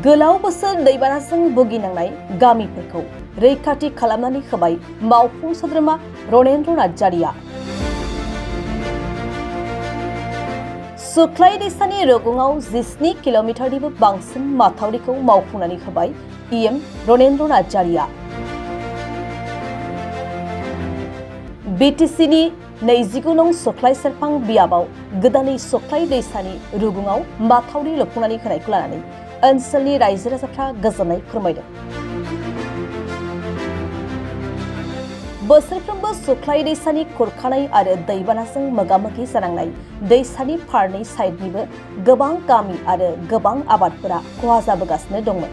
गोलाव बोसोर दैबानाजों भुगिनांनाय गामिफोरखौ रैखाथि खालामनानै होबाय मावफुं सोद्रोमा रनेन्द्र नार्जारिया। सुख्लाय दैसानि रुगुङाव 17 किल'मिटारनिबो बांसिन माथावरिखौ मावफुंनानै होबाय इएम रनेन्द्र नार्जारिया। बिटिसिनि 29 नं सुख्लाय सेरफां बियाबाव गोदानै सुख्लाय दैसानि रुगुङाव माथावरि लुफुंनानै होनायखौ लानानै ओनसोलनि रायजो राजाफ्रा गोजोननाय फोरमायदों। बोसोरफ्रोमबो सुख्लाय दैसानि खुरखानाय आरो दैबानाजों मोगा-मोगि जानांनाय दैसानि फारनै साइडनिबो गोबां गामि आरो गोबां आबादफोरा खहा जाबोगासिनो दंमोन।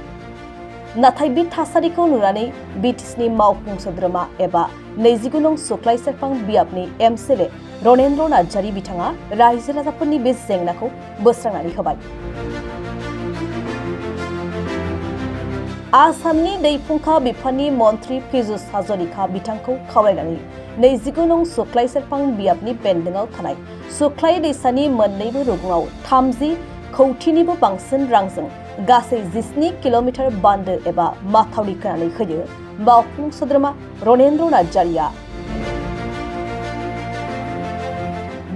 नाथाय बे थासारिखौ नुनानै बिटिसिनि मावफुं सोद्रोमा एबा 29 नं सुख्लाय सेरफां बियाबनि एमएलए रनेन्द्र नार्जारि बिथाङा रायजो राजाफोरनि बे जेंनाखौ बोस्रांनानै होबाय। आसामनि दै फुंखा बिफाननि मन्त्रि पीयूष हाजरिका बिथांखौ खावलायनानै 29 नं सुख्लाय सेरफां बियाबनि बेन्दोंआव थानाय सुख्लाय दैसानि मोननैबो रुगुङाव 30 कौटिनिबो बांसिन रांजों गासै 17 किल'मिटार बान्दो एबा माथावरि खोनानै होयो मावफुं सोद्रोमा रनेन्द्र नार्जारिया।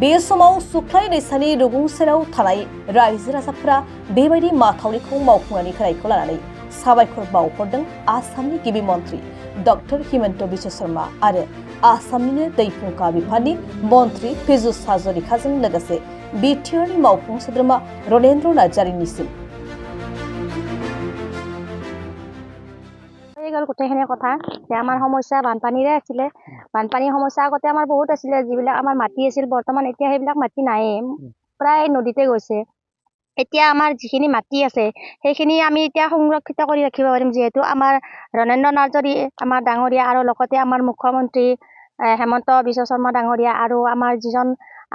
बे समाव सुख्लाय दैसानि रुगुं सेराव थानाय रायजो राजाफोरा बेबायदि माथावरिखौ मावफुंनानै होनायखौ लानानै साबायखर बावहरदों आसामनि गिबि मन्त्रि डक्टर हिमन्त बिश्व शर्मा आरो आसामनिनो दै फुंखा बिफाननि मन्त्रि पीयूष हाजरिकाजों लोगोसे बिटिआरनि मावफुं सोद्रोमा रनेन्द्र नार्जारिनिसिम। গোটেইখিনি কথা যে আমাৰ সমস্যা বানপানীৰে আছিলে। বানপানীৰ সমস্যা আগতে আমাৰ বহুত আছিলে, যিবিলাক আমাৰ মাটি আছিল বৰ্তমান এতিয়া সেইবিলাক মাটি নাইয়ে, প্ৰায় নদীতে গৈছে। এতিয়া আমাৰ যিখিনি মাটি আছে সেইখিনি আমি এতিয়া সংৰক্ষিত কৰি ৰাখিব পাৰিম, যিহেতু আমাৰ ৰনেন্দ্ৰ নাৰ্জাৰি আমাৰ ডাঙৰীয়া আৰু লগতে আমাৰ মুখ্যমন্ত্ৰী হেমন্ত বিশ্ব শৰ্মা ডাঙৰীয়া আৰু আমাৰ যিজন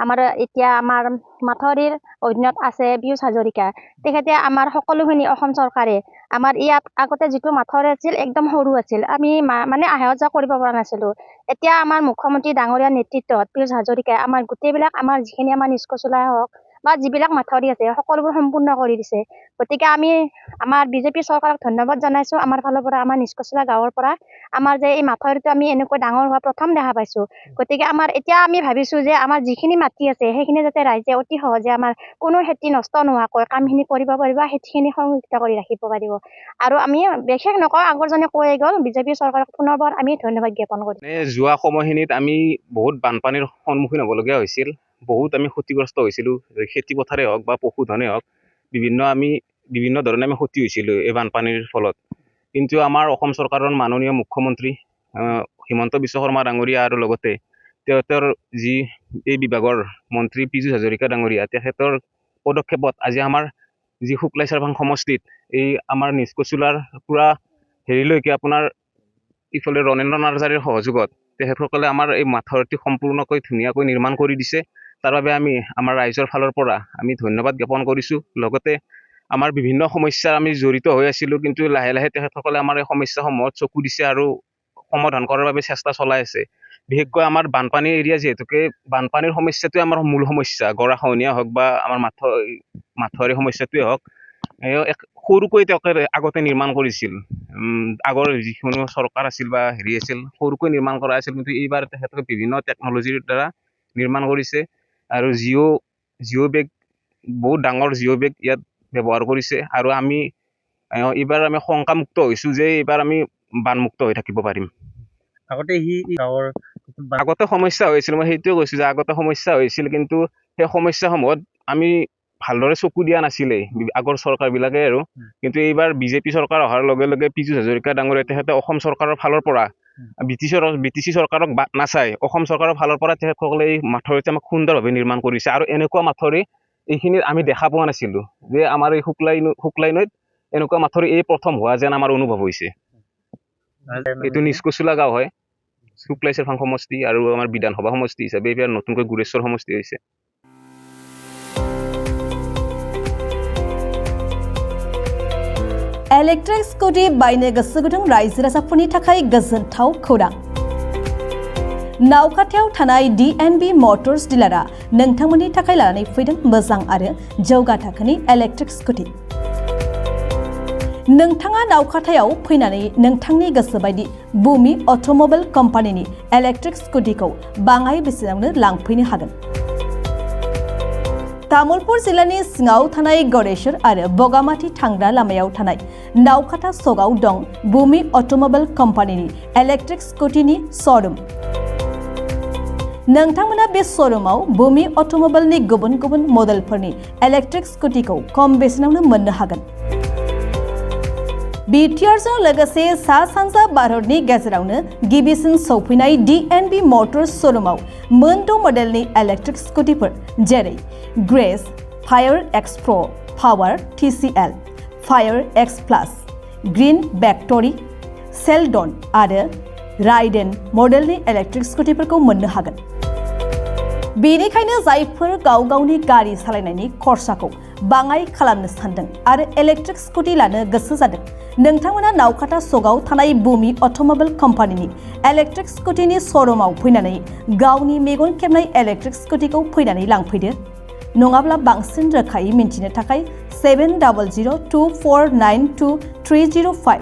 আমাৰ এতিয়া আমাৰ মাথাউৰিৰ অধীনত আছে পীয়ুষ হাজৰিকা, তেখেতে আমাৰ সকলোখিনি অসম চৰকাৰে আমাৰ ইয়াত আগতে যিটো মাথাউৰি আছিল একদম সৰু আছিল, আমি মানে অহা যোৱা কৰিব পৰা নাছিলোঁ। এতিয়া আমাৰ মুখ্যমন্ত্ৰী ডাঙৰীয়াৰ নেতৃত্বত পীয়ুষ হাজৰিকাই আমাৰ গোটেইবিলাক আমাৰ যিখিনি আমাৰ নিষ্কচোলাই হওক বা যিবিলাক মাথাউৰি আছে সকলোবোৰ সম্পূৰ্ণ কৰি দিছে। গতিকে আমি আমাৰ বিজেপি চৰকাৰক ধন্যবাদ জনাইছোঁ। আমাৰ ফালৰ পৰা আমাৰ নিষ্কচোলা গাঁৱৰ পৰা আমাৰ যে এই মাথাউৰিটো আমি এনেকৈ ডাঙৰ হোৱা প্ৰথম দেখা পাইছোঁ। গতিকে আমাৰ এতিয়া আমি ভাবিছোঁ যে আমাৰ যিখিনি মাটি আছে সেইখিনি যাতে ৰাইজে অতি সহজে আমাৰ কোনো খেতি নষ্ট নোহোৱাকৈ কামখিনি কৰিব পাৰিব, খেতিখিনি সংৰক্ষিত কৰি ৰাখিব পাৰিব। আৰু আমি বিশেষ নকওঁ, আগৰজনে কৈ গ'ল, বিজেপি চৰকাৰক পুনৰবাৰ আমি ধন্যবাদ জ্ঞাপন কৰিছোঁ। যোৱা সময়খিনিত আমি বহুত বানপানীৰ সন্মুখীন হ'বলগীয়া হৈছিল, বহুত আমি ক্ষতিগ্ৰস্ত হৈছিলোঁ। খেতি পথাৰে হওক বা পশুধনে হওক বিভিন্ন ধৰণে আমি ক্ষতি হৈছিলোঁ এই বানপানীৰ ফলত। কিন্তু আমাৰ অসম চৰকাৰৰ মাননীয় মুখ্যমন্ত্ৰী হিমন্ত বিশ্ব শৰ্মা ডাঙৰীয়া আৰু লগতে তেওঁৰ যি এই বিভাগৰ মন্ত্ৰী পীয়ুষ হাজৰিকা ডাঙৰীয়া, তেখেতৰ পদক্ষেপত আজি আমাৰ যি শুক্লাই চাৰভাং সমষ্টিত এই আমাৰ নিষ্কচোলাৰ পুৰা হেৰিলৈকে আপোনাৰ ইফালে ৰনেন্দ্ৰ নাৰ্জাৰিৰ সহযোগত তেখেতসকলে আমাৰ এই মাথাউৰিটো সম্পূৰ্ণকৈ ধুনীয়াকৈ নিৰ্মাণ কৰি দিছে। তাৰ বাবে আমি আমাৰ ৰাইজৰ ফালৰ পৰা আমি ধন্যবাদ জ্ঞাপন কৰিছোঁ। লগতে আমাৰ বিভিন্ন সমস্যাৰ আমি জড়িত হৈ আছিলোঁ, কিন্তু লাহে লাহে তেখেতসকলে আমাৰ এই সমস্যাসমূহত চকু দিছে আৰু সমাধান কৰাৰ বাবে চেষ্টা চলাই আছে। বিশেষকৈ আমাৰ বানপানী এৰিয়া, যিহেতুকে বানপানীৰ সমস্যাটোৱে আমাৰ মূল সমস্যা, গৰাখহনীয়া হওক বা আমাৰ মাথাউৰি সমস্যাটোৱে হওক, সৰুকৈ তেওঁলোকে আগতে নিৰ্মাণ কৰিছিল। আগৰ যিকোনো চৰকাৰ আছিল বা হেৰি আছিল সৰুকৈ নিৰ্মাণ কৰা আছিল, কিন্তু এইবাৰ তেখেতলোকে বিভিন্ন টেকন'লজিৰ দ্বাৰা নিৰ্মাণ কৰিছে আৰু জিঅ' বেগ বহুত ডাঙৰ জিঅ' বেগ ইয়াত ব্যৱহাৰ কৰিছে। আৰু এইবাৰ আমি শংকামুক্ত হৈছোঁ যে এইবাৰ আমি বানমুক্ত হৈ থাকিব পাৰিম। আগতে সমস্যা হৈছিল, মই সেইটোৱে কৈছোঁ যে আগতে সমস্যা হৈছিল, কিন্তু সেই সমস্যাসমূহত আমি ভালদৰে চকু দিয়া নাছিলে আগৰ চৰকাৰবিলাকে আৰু। কিন্তু এইবাৰ বিজেপি চৰকাৰ অহাৰ লগে লগে পীয়ুষ হাজৰিকা ডাঙৰীয়া তেখেতে অসম চৰকাৰৰ ফালৰ পৰা বিটিচি চৰকাৰক বাদ নাচাই অসম চৰকাৰৰ ফালৰ পৰা তেখেতসকলে এই মাথাউৰিটো আমাক সুন্দৰভাৱে নিৰ্মাণ কৰিছে। আৰু এনেকুৱা মাথাউৰি এইখিনিত আমি দেখা পোৱা নাছিলোঁ, যে আমাৰ এই শুক্লাই নৈত এনেকুৱা মাথাউৰি এই প্ৰথম হোৱা যেন আমাৰ অনুভৱ হৈছে। এইটো নিষ্কচোলা গাঁও হয়, শুক্লাই চাৰভাং সমষ্টি আৰু আমাৰ বিধানসভা সমষ্টি হিচাপে এইবাৰ নতুনকৈ গুৰেশ্বৰ সমষ্টি হৈছে। इलेक्ट्रिक स्कुटि बायनो गोसो गुदुं रायजो राजाफोरनि थाखाय गोजोनथाव खौरां। नावकाथायाव थानाय DNB मटर्स डिलारआ नोंथांमोननि थाखाय लानानै फैदों मोजां आरो जौगा थाखोनि इलेक्ट्रिक स्कुटि। नोंथाङा नावखाथायाव फैनानै नोंथांनि गोसो बायदि बुमि अट'मबाइल कम्पानिनि इलेक्ट्रिक स्कुटिखौ बाङाय बेसेनावनो लांफैनो हागोन। तामुलपुर जिल्लानि सिङाव थानाय गड़ेश्वर आरो बगामाथि थांग्रा लामायाव थानाय नावखाथा सगाव दं बुमि अट'मबाइल कम्पानिनि इलेक्ट्रिक स्कुटिनि श'रुम। नोंथांमोना बे श'रुमाव बुमि अट'मबाइलनि गुबुन गुबुन मडेलफोरनि इलेक्ट्रिक स्कुटिखौ खम बेसेनावनो मोननो हागोन। बिटिआरजों लोगोसे सा सानजा भारतनि गेजेरावनो गिबिसिन सौफैनाय DNB मटर्स श'रुमाव मोन 6 मडेलनि इलेक्ट्रिक स्कुटिफोर जेरै ग्रेस, फायर एक्स प्र, पावार TCL, फायर एक्स प्लास, ग्रीन भेक्टरि, सेलडन आरो राइडेन मडेलनि इलेक्ट्रिक स्कुटिफोरखौ मोननो हागोन। बेनिखायनो जायफोर गाव गावनि गारि सालायनायनि खरसाखौ बाङाय खालामनो सानदों आरो इलेक्ट्रिक स्कुटि लानो गोसो जादों, नोंथांमोना नावखाथा सगाव थानाय बुमि अट'मबाइल कम्पानिनि इलेक्ट्रिक स्कुटिनि श'रुमाव फैनानै गावनि मेगन खेबनाय इलेक्ट्रिक स्कुटिखौ फैनानै लांफैदो। नङाब्ला बांसिन रोखायै मिन्थिनो थाखाय 7002492305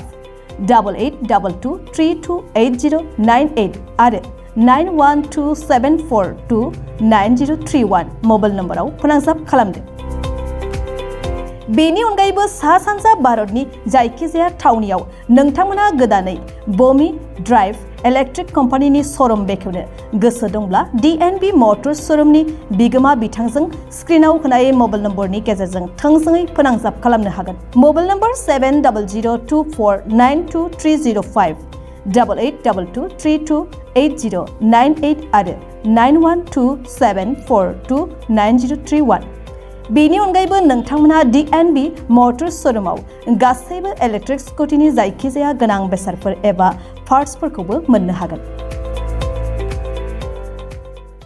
8822328098 आरो 9127429031 मबाइल नम्बराव फोनांजाब खालामदो। बेनि अनगायैबो सा सानजा भारतनि जायखिजाया थावनियाव नोंथांमोना गोदानै बुमि ड्राइव इलेक्ट्रिक कम्पानिनि श'रुम बेखेवनो गोसो दंब्ला DNB मटर्स श'रुमनि बिगोमा बिथांजों स्क्रिनाव होनाय मबाइल नम्बरनि गेजेरजों थोंजोङै फोनांजाब खालामनो हागोन। मबाइल नम्बर 7002249230 8822328098 आरो 9127429031। बेनि अनगायैबो नोंथांमोनहा DNB मटर्स श'रुमाव गासैबो इलेक्ट्रिक स्कुटिनि जायखिजाया गोनां बेसादफोर एबा पार्ट्सफोरखौबो मोननो हागोन।